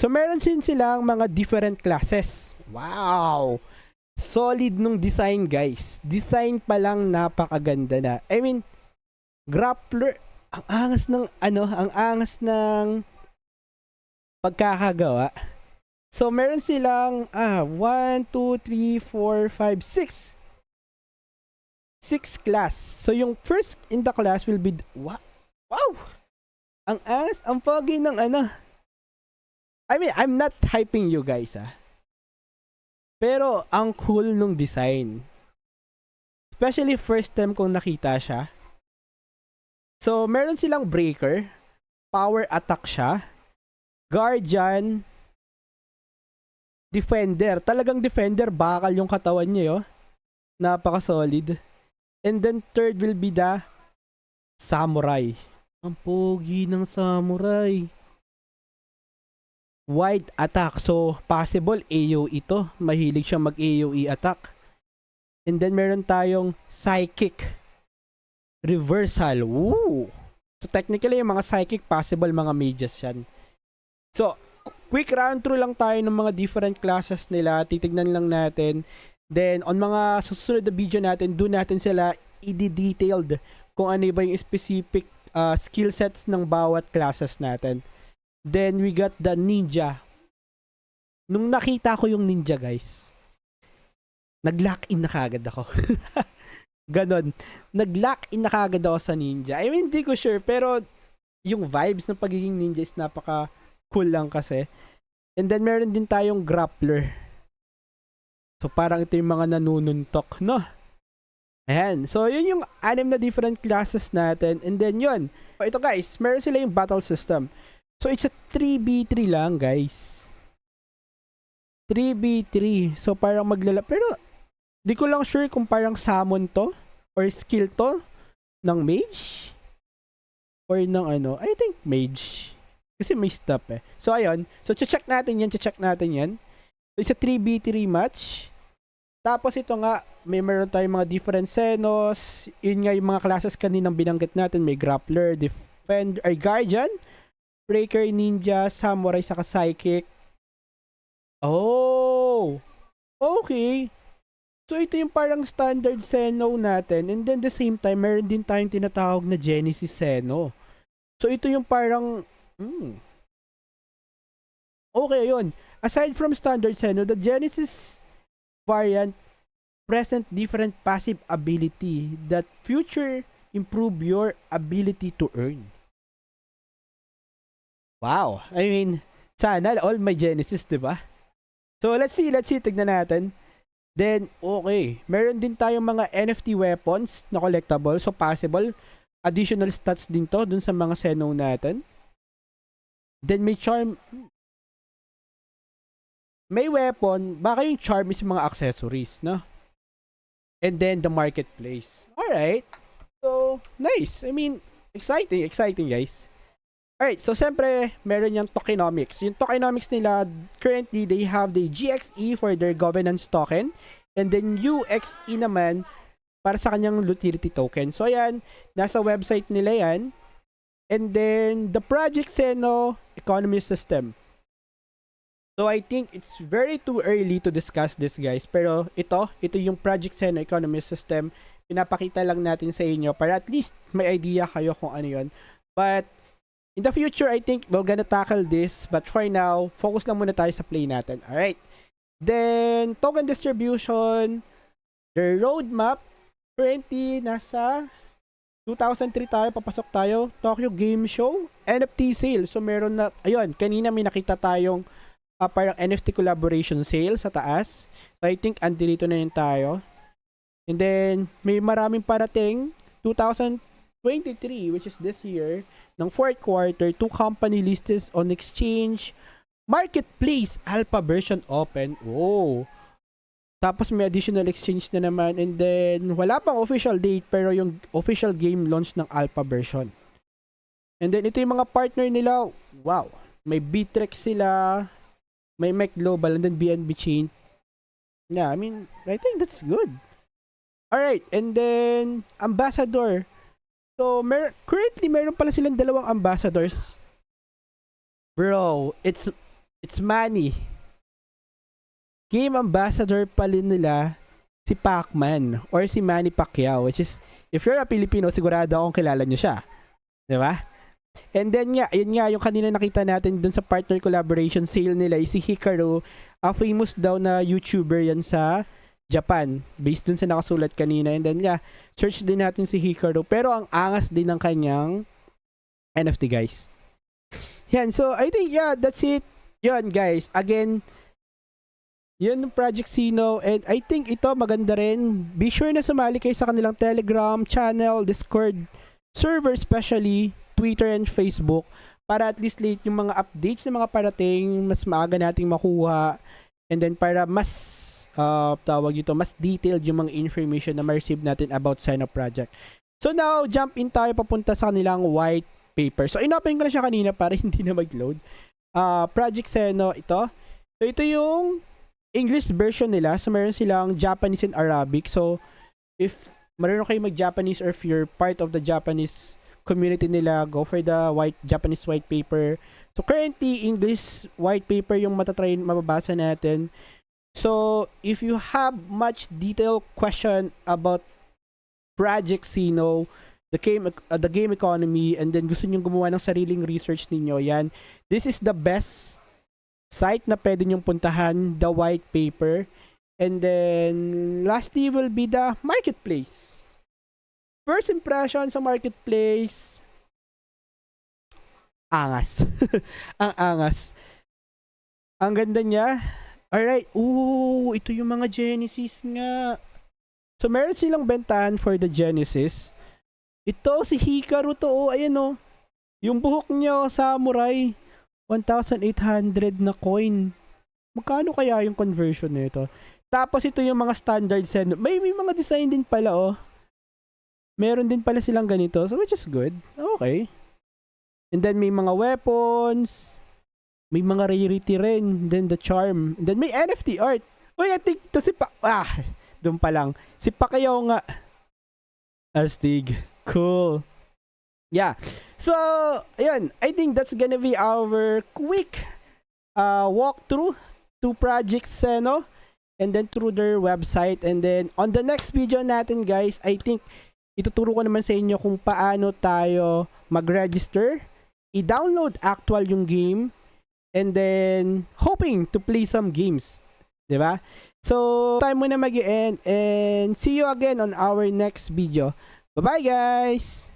So meron din silang mga different classes. Wow! Solid nung design, guys. Design pa lang napakaganda na. I mean, grappler, ang angas ng ang angas ng pagkakagawa. So meron silang 1 2 3 4 5 6 class. So yung first in the class will be wow! Ang angas, ang pogi ng I mean, I'm not hyping you guys pero ang cool nung design. Especially first time kong nakita siya. So, meron silang breaker. Power attack siya. Guardian. Defender. Talagang defender. Bakal yung katawan niya, yo. Napaka-solid. And then, third will be the samurai. Ang pogi ng samurai. Wide attack. So, possible AoE ito. Mahilig siya mag-AoE attack. And then, meron tayong psychic. Reversal. Woo! So, technically, yung mga psychic, possible mga mages yan. So, quick run through lang tayo ng mga different classes nila. Titignan lang natin. Then, on mga susunod na video natin, doon natin sila i-detailed kung ano ba yung specific skill sets ng bawat classes natin. Then, we got the ninja. Nung nakita ko yung ninja, guys, nag-lock in na kagad ako. Ganon. Nag-lock in na kagad ako sa ninja. I mean, hindi ko sure, pero yung vibes ng pagiging ninja is napaka cool lang kasi. And then, meron din tayong grappler. So, parang ito yung mga nanununtok, no? Ayan. So, yun yung 6 na different classes natin. And then, yun. So, ito guys, meron sila yung battle system. So, it's a 3v3 lang, guys. 3v3. So, parang pero, di ko lang sure kung parang summon to, or skill to, ng mage, or ng I think mage. Kasi may stop eh. So, ayun. So, check natin yan. So, it's a 3v3 match. Tapos, ito nga, meron tayong mga different senos. Yun nga yung mga classes kaninang binanggit natin. May grappler, defender, ay guardian, breaker, ninja, samurai, saka psychic. Oh! Okay. So, ito yung parang standard Seno natin. And then, the same time, meron din tayong tinatawag na Genesis Seno. So, ito yung parang okay, yun. Aside from standard Seno, the Genesis variant present different passive ability that future improve your ability to earn. Wow. I mean, sana all my Genesis, diba? So, let's see. Tignan natin. Then, okay. Meron din tayong mga NFT weapons na collectible. So, possible. Additional stats din to dun sa mga Seno natin. Then, may charm. May weapon. Baka yung charm is mga accessories, no? And then, the marketplace. Alright. So, nice. I mean, exciting, guys. Alright, so siyempre, meron yung tokenomics. Yung tokenomics nila, currently, they have the GXE for their governance token. And then UXE naman, para sa kanyang utility token. So, ayan, nasa website nila yan. And then, the Project Seno Economy System. So, I think it's very too early to discuss this, guys. Pero, ito yung Project Seno Economy System. Pinapakita lang natin sa inyo para at least may idea kayo kung ano yun. But, in the future, I think we're gonna tackle this. But for now, focus lang muna tayo sa play natin. Alright. Then, token distribution. The roadmap. Currently, nasa 2003 tayo. Papasok tayo. Tokyo Game Show. NFT sale. So, meron na, ayun, kanina may nakita tayong parang NFT collaboration sale sa taas. So, I think, andito na yun tayo. And then, may maraming parating. 2023, which is this year, ng 4th quarter, 2 company listed on exchange, marketplace, alpha version open. Oh. Tapos may additional exchange na naman. And then, wala pang official date, pero yung official game launch ng alpha version. And then, ito yung mga partner nila. Wow. May Bittrex sila, may Mech Global, and then BNB Chain. Yeah, I mean, I think that's good. Alright, and then, ambassador. So, currently, meron pala silang 2 ambassadors. Bro, it's It's Manny. Game ambassador pala nila si Pacman or si Manny Pacquiao, which is, if you're a Filipino, sigurado akong kilala nyo siya. Diba? And then nga, yun nga, yung kanina nakita natin dun sa partner collaboration sale nila, si Hikaru, a famous daw na YouTuber yan sa Japan, based dun sa nakasulat kanina. And then nga, search din natin si Hikaru, pero ang angas din ng kanyang NFT, guys. Yan, so I think, yeah, that's it. Yun, guys, again, yun yung Project Sino, and I think ito maganda rin. Be sure na sumali kayo sa kanilang Telegram channel, Discord server, especially Twitter and Facebook, para at least late yung mga updates na mga parating mas maaga nating makuha, and then para mas mas detailed yung mga information na ma-receive natin about Sino Project. So now, jump in tayo papunta sa kanilang white paper. So inopen ko na siya kanina para hindi na mag-load. Project Sino, ito. So ito yung English version nila. So meron silang Japanese and Arabic. So if marunong kayo mag-Japanese or if you're part of the Japanese community nila, go for the Japanese white paper. So currently, English white paper yung mababasa natin. So if you have much detailed question about Project Sino, the game economy, and then gusto niyo gumawa ng sariling research ninyo, yan, this is the best site na pwede nyong puntahan, the white paper. And then lastly will be the marketplace. First impression sa marketplace, angas. Ang angas. Ang ganda niya. Alright. Ooh, ito yung mga Genesis nga. So meron silang bentahan for the Genesis. Ito si Hikaru to. Oh, ayan oh. Yung buhok niya, samurai. 1,800 na coin. Magkano kaya yung conversion nito? Tapos ito yung mga standard send. May mga design din pala, oh. Meron din pala silang ganito. So which is good. Okay. And then may mga weapons. May mga rarity rin. Then the charm. And then may NFT art. Uy, I think ito si doon pa lang. Si Pacquiao nga. Astig. Cool. Yeah. So, ayun. I think that's gonna be our quick walkthrough to Project Sino, and then through their website. And then on the next video natin, guys, I think ituturo ko naman sa inyo kung paano tayo mag-register, i-download actual yung game, and then hoping to play some games. Diba? So, time muna mag-end, and see you again on our next video. Bye-bye, guys!